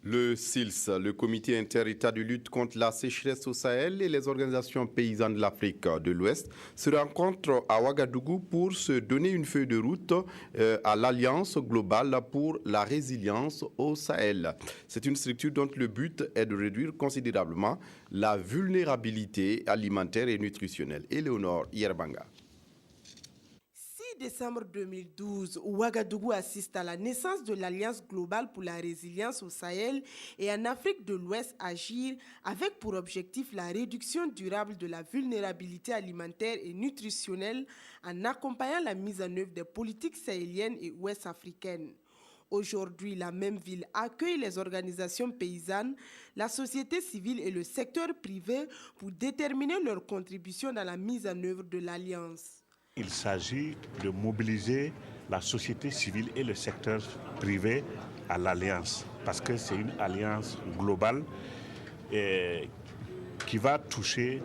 Le CILS, le Comité inter-État de lutte contre la sécheresse au Sahel et les organisations paysannes de l'Afrique de l'Ouest se rencontrent à Ouagadougou pour se donner une feuille de route à l'Alliance globale pour la résilience au Sahel. C'est une structure dont le but est de réduire considérablement la vulnérabilité alimentaire et nutritionnelle. Éléonore Yerbanga. Décembre 2012, Ouagadougou assiste à la naissance de l'Alliance globale pour la résilience au Sahel et en Afrique de l'Ouest agir avec pour objectif la réduction durable de la vulnérabilité alimentaire et nutritionnelle en accompagnant la mise en œuvre des politiques sahéliennes et ouest-africaines. Aujourd'hui, la même ville accueille les organisations paysannes, la société civile et le secteur privé pour déterminer leur contribution dans la mise en œuvre de l'Alliance. Il s'agit de mobiliser la société civile et le secteur privé à l'alliance, parce que c'est une alliance globale qui va toucher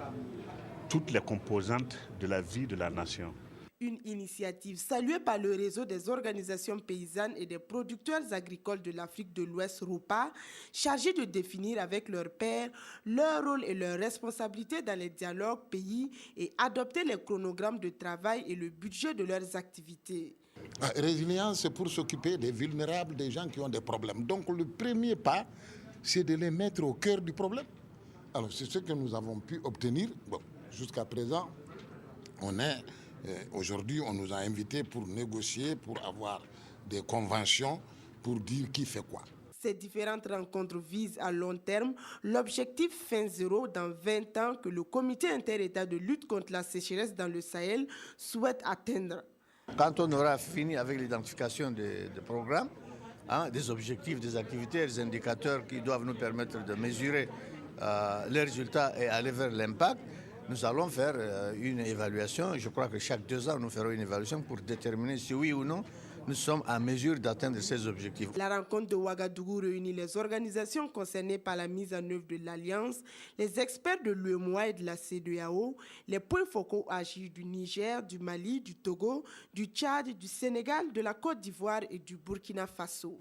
toutes les composantes de la vie de la nation. Une initiative saluée par le réseau des organisations paysannes et des producteurs agricoles de l'Afrique de l'Ouest, ROPA, chargé de définir avec leurs pairs leur rôle et leurs responsabilités dans les dialogues pays et adopter les chronogrammes de travail et le budget de leurs activités. La résilience, c'est pour s'occuper des vulnérables, des gens qui ont des problèmes. Donc le premier pas, c'est de les mettre au cœur du problème. Alors c'est ce que nous avons pu obtenir. Bon, jusqu'à présent, aujourd'hui, on nous a invités pour négocier, pour avoir des conventions, pour dire qui fait quoi. Ces différentes rencontres visent à long terme l'objectif fin zéro dans 20 ans que le Comité inter-État de lutte contre la sécheresse dans le Sahel souhaite atteindre. Quand on aura fini avec l'identification des programmes, des objectifs, des activités, des indicateurs qui doivent nous permettre de mesurer les résultats et aller vers l'impact, nous allons faire une évaluation. Je crois que chaque 2 ans, nous ferons une évaluation pour déterminer si oui ou non nous sommes en mesure d'atteindre ces objectifs. La rencontre de Ouagadougou réunit les organisations concernées par la mise en œuvre de l'Alliance, les experts de l'UEMOA et de la CEDEAO, les points focaux agis du Niger, du Mali, du Togo, du Tchad, du Sénégal, de la Côte d'Ivoire et du Burkina Faso.